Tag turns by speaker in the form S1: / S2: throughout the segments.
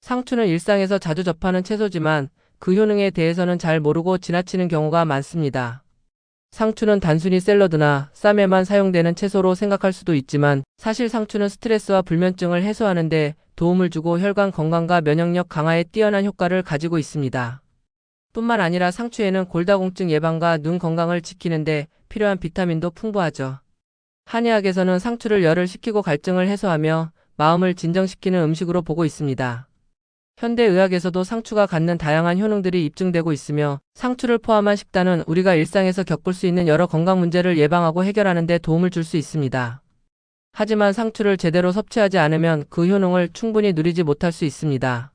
S1: 상추는 일상에서 자주 접하는 채소지만 그 효능에 대해서는 잘 모르고 지나치는 경우가 많습니다. 상추는 단순히 샐러드나 쌈에만 사용되는 채소로 생각할 수도 있지만 사실 상추는 스트레스와 불면증을 해소하는 데 도움을 주고 혈관 건강과 면역력 강화에 뛰어난 효과를 가지고 있습니다. 뿐만 아니라 상추에는 골다공증 예방과 눈 건강을 지키는 데 필요한 비타민도 풍부하죠. 한의학에서는 상추를 열을 식히고 갈증을 해소하며 마음을 진정시키는 음식으로 보고 있습니다. 현대의학에서도 상추가 갖는 다양한 효능들이 입증되고 있으며 상추를 포함한 식단은 우리가 일상에서 겪을 수 있는 여러 건강 문제를 예방하고 해결하는 데 도움을 줄 수 있습니다. 하지만 상추를 제대로 섭취하지 않으면 그 효능을 충분히 누리지 못할 수 있습니다.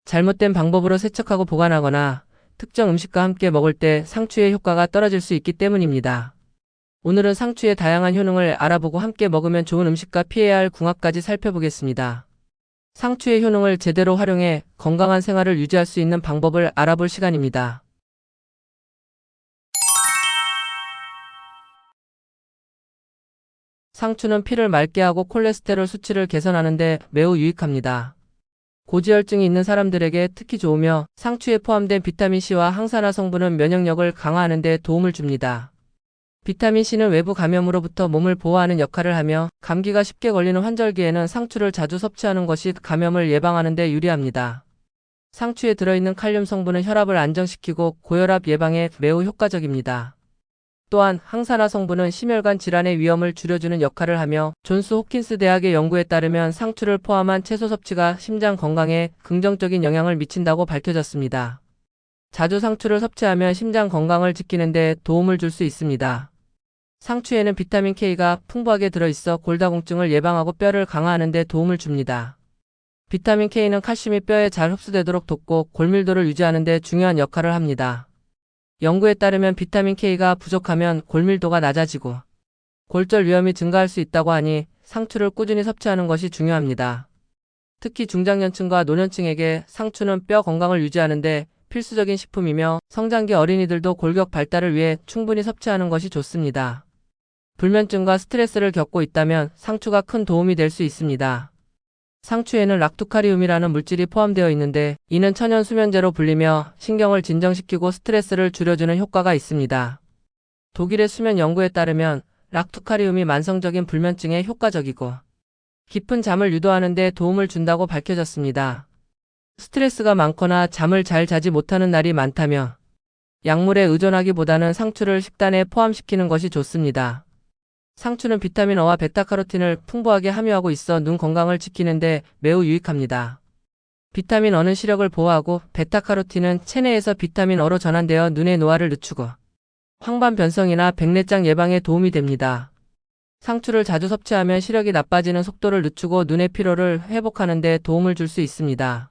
S1: 잘못된 방법으로 세척하고 보관하거나 특정 음식과 함께 먹을 때 상추의 효과가 떨어질 수 있기 때문입니다. 오늘은 상추의 다양한 효능을 알아보고 함께 먹으면 좋은 음식과 피해야 할 궁합까지 살펴보겠습니다. 상추의 효능을 제대로 활용해 건강한 생활을 유지할 수 있는 방법을 알아볼 시간입니다. 상추는 피를 맑게 하고 콜레스테롤 수치를 개선하는 데 매우 유익합니다. 고지혈증이 있는 사람들에게 특히 좋으며 상추에 포함된 비타민C와 항산화 성분은 면역력을 강화하는 데 도움을 줍니다. 비타민C는 외부 감염으로부터 몸을 보호하는 역할을 하며 감기가 쉽게 걸리는 환절기에는 상추를 자주 섭취하는 것이 감염을 예방하는 데 유리합니다. 상추에 들어있는 칼륨 성분은 혈압을 안정시키고 고혈압 예방에 매우 효과적입니다. 또한 항산화 성분은 심혈관 질환의 위험을 줄여주는 역할을 하며 존스 홉킨스 대학의 연구에 따르면 상추를 포함한 채소 섭취가 심장 건강에 긍정적인 영향을 미친다고 밝혀졌습니다. 자주 상추를 섭취하면 심장 건강을 지키는 데 도움을 줄 수 있습니다. 상추에는 비타민 K가 풍부하게 들어있어 골다공증을 예방하고 뼈를 강화하는 데 도움을 줍니다. 비타민 K는 칼슘이 뼈에 잘 흡수되도록 돕고 골밀도를 유지하는 데 중요한 역할을 합니다. 연구에 따르면 비타민 K가 부족하면 골밀도가 낮아지고 골절 위험이 증가할 수 있다고 하니 상추를 꾸준히 섭취하는 것이 중요합니다. 특히 중장년층과 노년층에게 상추는 뼈 건강을 유지하는 데 필수적인 식품이며 성장기 어린이들도 골격 발달을 위해 충분히 섭취하는 것이 좋습니다. 불면증과 스트레스를 겪고 있다면 상추가 큰 도움이 될 수 있습니다. 상추에는 락투카리움이라는 물질이 포함되어 있는데 이는 천연 수면제로 불리며 신경을 진정시키고 스트레스를 줄여주는 효과가 있습니다. 독일의 수면 연구에 따르면 락투카리움이 만성적인 불면증에 효과적이고 깊은 잠을 유도하는 데 도움을 준다고 밝혀졌습니다. 스트레스가 많거나 잠을 잘 자지 못하는 날이 많다며 약물에 의존하기보다는 상추를 식단에 포함시키는 것이 좋습니다. 상추는 비타민 O와 베타카로틴을 풍부하게 함유하고 있어 눈 건강을 지키는 데 매우 유익합니다. 비타민 O는 시력을 보호하고 베타카로틴은 체내에서 비타민 O로 전환되어 눈의 노화를 늦추고 황반 변성이나 백내장 예방에 도움이 됩니다. 상추를 자주 섭취하면 시력이 나빠지는 속도를 늦추고 눈의 피로를 회복하는 데 도움을 줄 수 있습니다.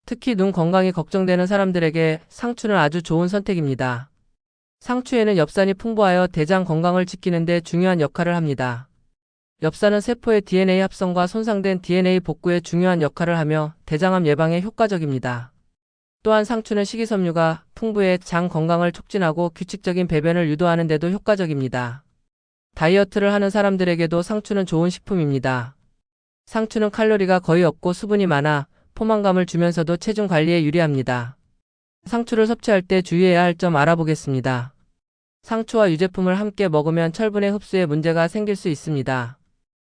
S1: 특히 눈 건강이 걱정되는 사람들에게 상추는 아주 좋은 선택입니다. 상추에는 엽산이 풍부하여 대장 건강을 지키는 데 중요한 역할을 합니다. 엽산은 세포의 DNA 합성과 손상된 DNA 복구에 중요한 역할을 하며 대장암 예방에 효과적입니다. 또한 상추는 식이섬유가 풍부해 장 건강을 촉진하고 규칙적인 배변을 유도하는 데도 효과적입니다. 다이어트를 하는 사람들에게도 상추는 좋은 식품입니다. 상추는 칼로리가 거의 없고 수분이 많아 포만감을 주면서도 체중 관리에 유리합니다. 상추를 섭취할 때 주의해야 할 점 알아보겠습니다. 상추와 유제품을 함께 먹으면 철분의 흡수에 문제가 생길 수 있습니다.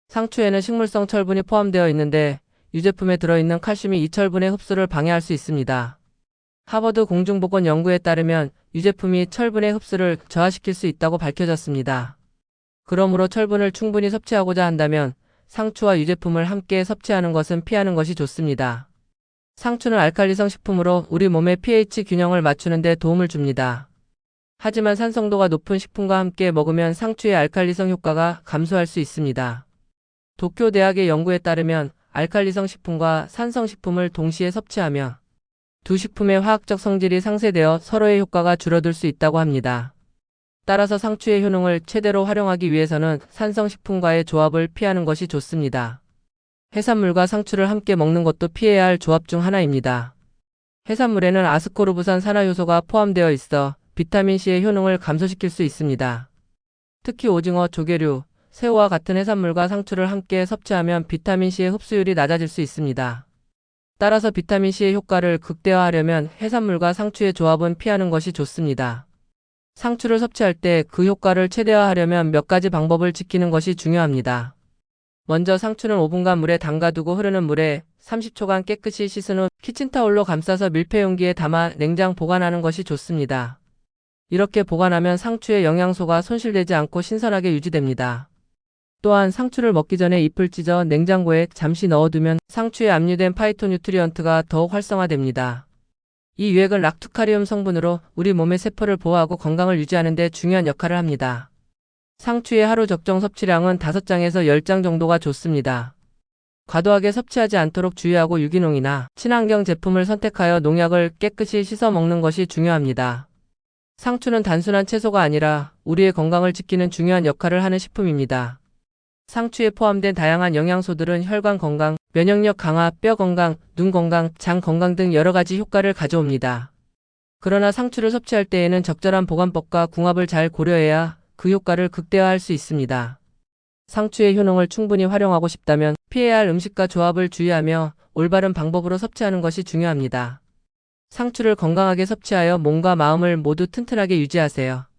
S1: 상추에는 식물성 철분이 포함되어 있는데 유제품에 들어있는 칼슘이 이 철분의 흡수를 방해할 수 있습니다. 하버드 공중보건 연구에 따르면 유제품이 철분의 흡수를 저하시킬 수 있다고 밝혀졌습니다. 그러므로 철분을 충분히 섭취하고자 한다면 상추와 유제품을 함께 섭취하는 것은 피하는 것이 좋습니다. 상추는 알칼리성 식품으로 우리 몸의 pH 균형을 맞추는 데 도움을 줍니다. 하지만 산성도가 높은 식품과 함께 먹으면 상추의 알칼리성 효과가 감소할 수 있습니다. 도쿄 대학의 연구에 따르면 알칼리성 식품과 산성 식품을 동시에 섭취하며 두 식품의 화학적 성질이 상쇄되어 서로의 효과가 줄어들 수 있다고 합니다. 따라서 상추의 효능을 최대로 활용하기 위해서는 산성 식품과의 조합을 피하는 것이 좋습니다. 해산물과 상추를 함께 먹는 것도 피해야 할 조합 중 하나입니다. 해산물에는 아스코르브산 산화효소가 포함되어 있어 비타민C의 효능을 감소시킬 수 있습니다. 특히 오징어, 조개류, 새우와 같은 해산물과 상추를 함께 섭취하면 비타민C의 흡수율이 낮아질 수 있습니다. 따라서 비타민C의 효과를 극대화하려면 해산물과 상추의 조합은 피하는 것이 좋습니다. 상추를 섭취할 때 그 효과를 최대화하려면 몇 가지 방법을 지키는 것이 중요합니다. 먼저 상추는 5분간 물에 담가두고 흐르는 물에 30초간 깨끗이 씻은 후 키친타올로 감싸서 밀폐용기에 담아 냉장 보관하는 것이 좋습니다. 이렇게 보관하면 상추의 영양소가 손실되지 않고 신선하게 유지됩니다. 또한 상추를 먹기 전에 잎을 찢어 냉장고에 잠시 넣어두면 상추에 함유된 파이토뉴트리언트가 더욱 활성화됩니다. 이 유액은 락투카리움 성분으로 우리 몸의 세포를 보호하고 건강을 유지하는 데 중요한 역할을 합니다. 상추의 하루 적정 섭취량은 5장에서 10장 정도가 좋습니다. 과도하게 섭취하지 않도록 주의하고 유기농이나 친환경 제품을 선택하여 농약을 깨끗이 씻어 먹는 것이 중요합니다. 상추는 단순한 채소가 아니라 우리의 건강을 지키는 중요한 역할을 하는 식품입니다. 상추에 포함된 다양한 영양소들은 혈관 건강, 면역력 강화, 뼈 건강, 눈 건강, 장 건강 등 여러 가지 효과를 가져옵니다. 그러나 상추를 섭취할 때에는 적절한 보관법과 궁합을 잘 고려해야 그 효과를 극대화할 수 있습니다. 상추의 효능을 충분히 활용하고 싶다면 피해야 할 음식과 조합을 주의하며 올바른 방법으로 섭취하는 것이 중요합니다. 상추를 건강하게 섭취하여 몸과 마음을 모두 튼튼하게 유지하세요.